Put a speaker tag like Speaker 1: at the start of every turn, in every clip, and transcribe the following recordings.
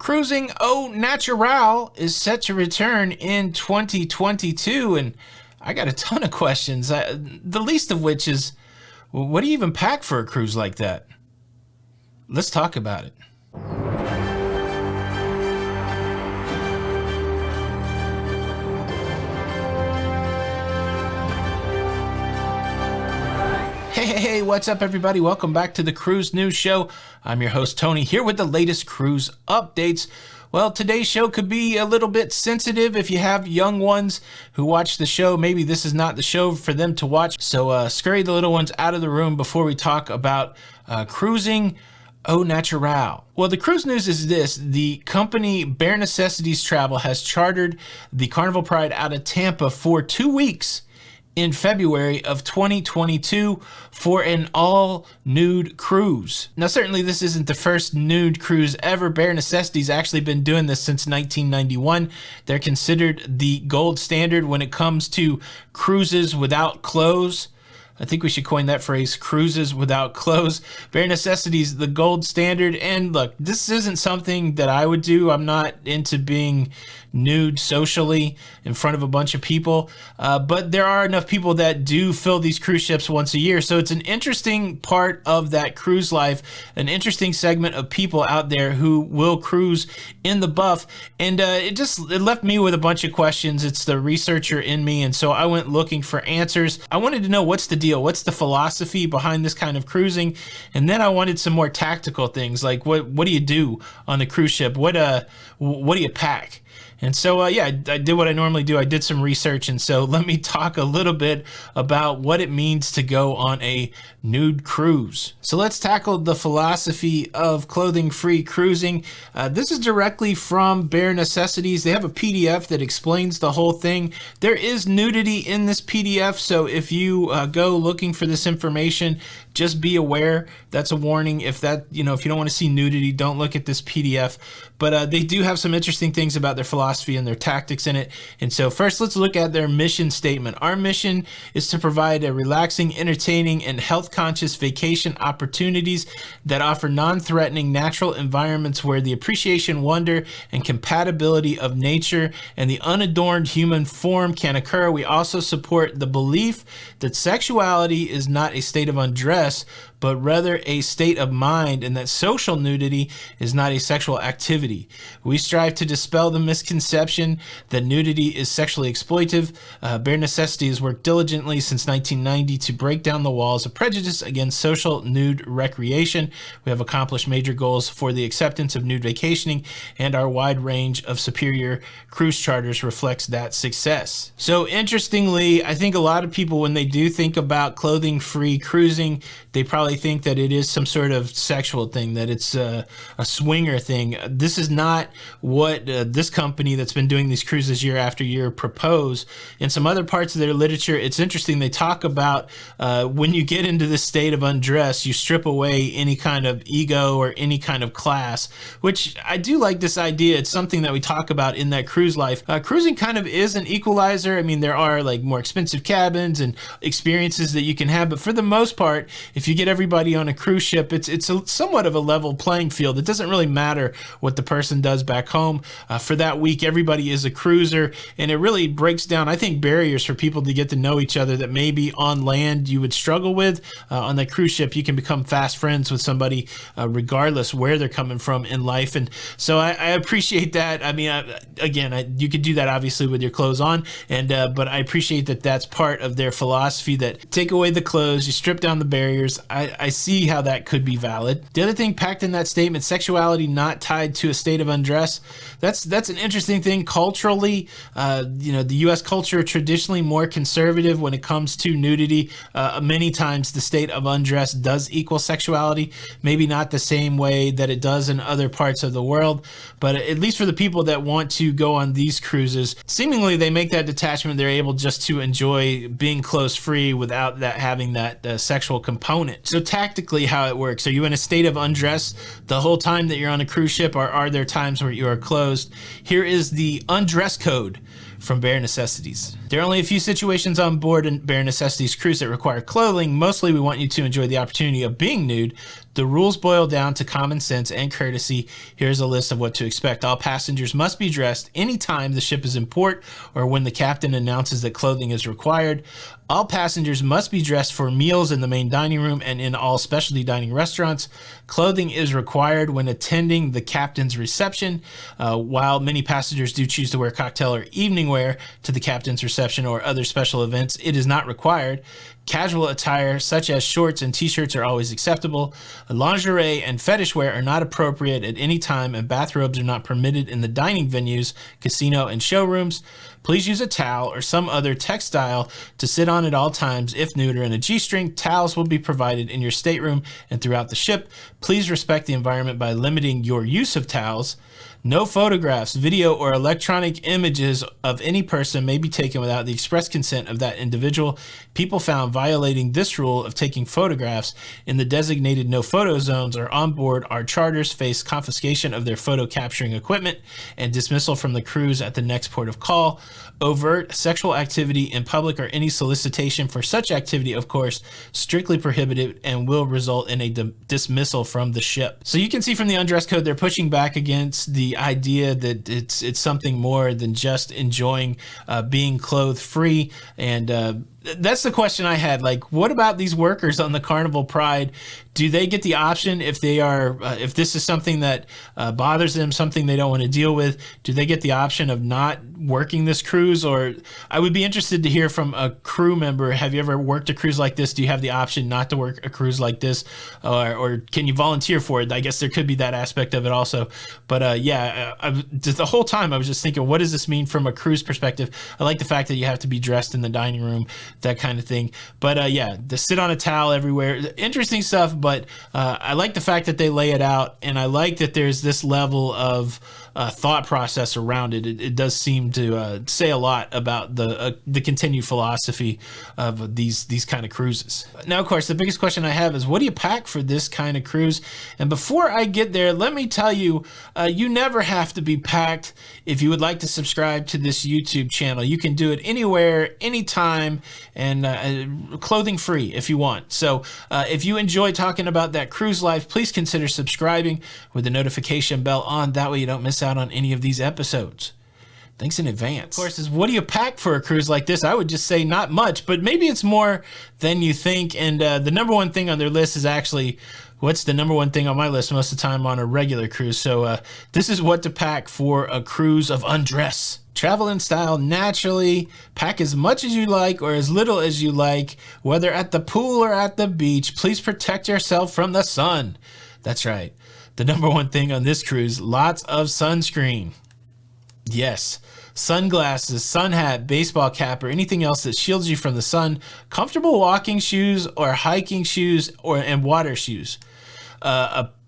Speaker 1: Cruising au naturel is set to return in 2022, and I got a ton of questions, the least of which is, what do you even pack for a cruise like that? Let's talk about it. Hey, what's up everybody? Welcome back to the Cruise News Show. I'm your host Tony, here with the latest cruise updates. Well, today's show could be a little bit sensitive if you have young ones who watch the show. Maybe this is not the show for them to watch. So scurry the little ones out of the room before we talk about cruising au naturel. Well, the cruise news is this. The company Bare Necessities Travel has chartered the Carnival Pride out of Tampa for 2 weeks in February of 2022 for an all-nude cruise. Now, certainly this isn't the first nude cruise ever. Bare Necessities actually been doing this since 1991. They're considered the gold standard when it comes to cruises without clothes. I think we should coin that phrase, cruises without clothes. Bare Necessities, the gold standard. And look, this isn't something that I would do. I'm not into being nude socially in front of a bunch of people, but there are enough people that do fill these cruise ships once a year. So it's an interesting part of that cruise life, an interesting segment of people out there who will cruise in the buff. And it left me with a bunch of questions. It's the researcher in me, and so I went looking for answers. I wanted to know, what's the deal? What's the philosophy behind this kind of cruising? And then I wanted some more tactical things, like what do you do on the cruise ship? What do you pack? And so, yeah, I did what I normally do. I did some research, and so let me talk a little bit about what it means to go on a nude cruise. So let's tackle the philosophy of clothing-free cruising. This is directly from Bare Necessities. They have a PDF that explains the whole thing. There is nudity in this PDF, so if you go looking for this information, just be aware. That's a warning. If you don't want to see nudity, don't look at this PDF. But they do have some interesting things about their philosophy and their tactics in it. And so first, let's look at their mission statement. Our mission is to provide a relaxing, entertaining, and health-conscious vacation opportunities that offer non-threatening natural environments where the appreciation, wonder, and compatibility of nature and the unadorned human form can occur. We also support the belief that sexuality is not a state of undress, but rather a state of mind, and that social nudity is not a sexual activity. We strive to dispel the misconception that nudity is sexually exploitive. Bare Necessity has worked diligently since 1990 to break down the walls of prejudice against social nude recreation. We have accomplished major goals for the acceptance of nude vacationing, and our wide range of superior cruise charters reflects that success. So interestingly, I think a lot of people, when they do think about clothing-free cruising, they probably think that it is some sort of sexual thing, that it's a swinger thing. This is not what this company that's been doing these cruises year after year propose. In some other parts of their literature, it's interesting. They talk about when you get into this state of undress, you strip away any kind of ego or any kind of class, which I do like this idea. It's something that we talk about in that cruise life. Cruising kind of is an equalizer. I mean, there are like more expensive cabins and experiences that you can have, but for the most part, if you get everybody on a cruise ship, it's somewhat of a level playing field. It doesn't really matter what the person does back home. For that week, everybody is a cruiser, and it really breaks down, I think, barriers for people to get to know each other that maybe on land you would struggle with. On the cruise ship, you can become fast friends with somebody regardless where they're coming from in life. And so I appreciate that. I mean, you could do that obviously with your clothes on, but I appreciate that that's part of their philosophy, that take away the clothes, you strip down the barriers. I see how that could be valid. The other thing packed in that statement, sexuality not tied to a state of undress. That's an interesting thing culturally. The U.S. culture traditionally more conservative when it comes to nudity. Many times the state of undress does equal sexuality. Maybe not the same way that it does in other parts of the world, but at least for the people that want to go on these cruises, seemingly they make that detachment. They're able just to enjoy being clothes free without that having that sexual component. So tactically how it works, are you in a state of undress the whole time that you're on a cruise ship, or are there times where you are closed? Here is the Undress Code from Bare Necessities. There are only a few situations on board in Bare Necessities cruise that require clothing. Mostly we want you to enjoy the opportunity of being nude. The rules boil down to common sense and courtesy. Here's a list of what to expect. All passengers must be dressed anytime the ship is in port or when the captain announces that clothing is required. All passengers must be dressed for meals in the main dining room and in all specialty dining restaurants. Clothing is required when attending the captain's reception. While many passengers do choose to wear cocktail or evening wear to the captain's reception or other special events, it is not required. Casual attire such as shorts and t-shirts are always acceptable. Lingerie and fetish wear are not appropriate at any time, and bathrobes are not permitted in the dining venues, casino, and showrooms. Please use a towel or some other textile to sit on at all times. If nude or in a G-string, towels will be provided in your stateroom and throughout the ship. Please respect the environment by limiting your use of towels. No photographs, video, or electronic images of any person may be taken without the express consent of that individual. People found violating this rule of taking photographs in the designated no photo zones or on board our charters face confiscation of their photo capturing equipment and dismissal from the cruise at the next port of call. Overt sexual activity in public or any solicitation for such activity, of course, strictly prohibited and will result in a dismissal from the ship. So you can see from the Undress Code, they're pushing back against the idea that it's something more than just enjoying being clothed free. And that's the question I had. Like, what about these workers on the Carnival Pride? Do they get the option if they are, if this is something that bothers them, something they don't want to deal with, do they get the option of not working this cruise? Or I would be interested to hear from a crew member. Have you ever worked a cruise like this? Do you have the option not to work a cruise like this? Or can you volunteer for it? I guess there could be that aspect of it also. But yeah, just the whole time I was just thinking, what does this mean from a cruise perspective? I like the fact that you have to be dressed in the dining room, that kind of thing. But yeah, to sit on a towel everywhere, interesting stuff. But I like the fact that they lay it out, and I like that there's this level of thought process around it. It does seem to say a lot about the continued philosophy of these kind of cruises. Now, of course, the biggest question I have is, what do you pack for this kind of cruise? And before I get there, let me tell you, you never have to be packed. If you would like to subscribe to this YouTube channel, you can do it anywhere, anytime, and clothing free if you want. So if you enjoy talking about that cruise life, please consider subscribing with the notification bell on. That way you don't miss out on any of these episodes. Thanks in advance. Of course, is what do you pack for a cruise like this? I would just say not much, but maybe it's more than you think. And the number one thing on their list is actually what's the number one thing on my list most of the time on a regular cruise. So this is what to pack for a cruise of undress. Travel in style naturally. Pack as much as you like or as little as you like, whether at the pool or at the beach. Please protect yourself from the sun. That's right. The number one thing on this cruise, lots of sunscreen. Yes, sunglasses, sun hat, baseball cap, or anything else that shields you from the sun. Comfortable walking shoes or hiking shoes and water shoes.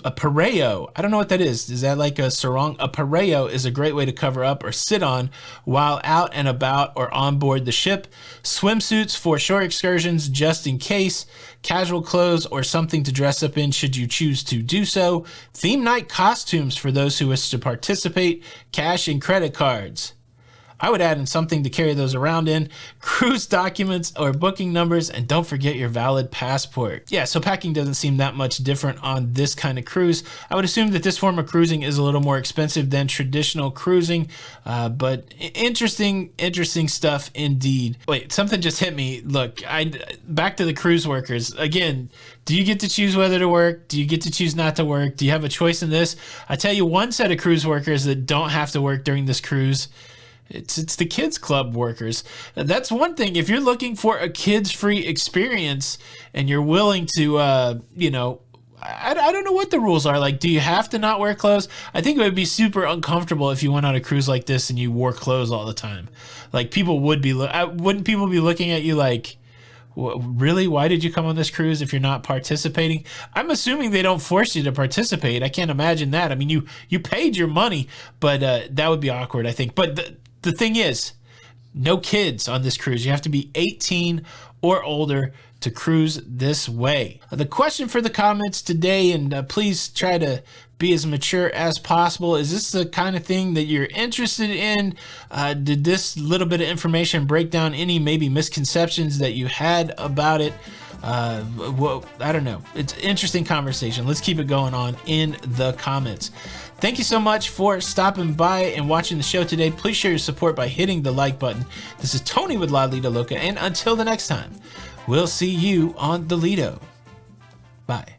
Speaker 1: A pareo, I don't know what that is. Is that like a sarong? A pareo is a great way to cover up or sit on while out and about or on board the ship. Swimsuits for shore excursions just in case. Casual clothes or something to dress up in should you choose to do so. Theme night costumes for those who wish to participate. Cash and credit cards. I would add in something to carry those around in, cruise documents or booking numbers, and don't forget your valid passport. Yeah, so packing doesn't seem that much different on this kind of cruise. I would assume that this form of cruising is a little more expensive than traditional cruising, but interesting stuff indeed. Wait, something just hit me. Look, back to the cruise workers. Again, do you get to choose whether to work? Do you get to choose not to work? Do you have a choice in this? I tell you one set of cruise workers that don't have to work during this cruise. It's the kids club workers. That's one thing. If you're looking for a kids-free experience and you're willing to, I don't know what the rules are. Like, do you have to not wear clothes? I think it would be super uncomfortable if you went on a cruise like this and you wore clothes all the time. Like, people would be, wouldn't people be looking at you like, really? Why did you come on this cruise if you're not participating? I'm assuming they don't force you to participate. I can't imagine that. I mean, you paid your money, but that would be awkward, I think. But the thing is, no kids on this cruise. You have to be 18 or older to cruise this way. The question for the comments today, and please try to be as mature as possible, is this the kind of thing that you're interested in? Did this little bit of information break down any maybe misconceptions that you had about it? Well, I don't know. It's an interesting conversation. Let's keep it going on in the comments. Thank you so much for stopping by and watching the show today. Please show your support by hitting the like button. This is Tony with Lido Loca, and until the next time, we'll see you on the Lido. Bye.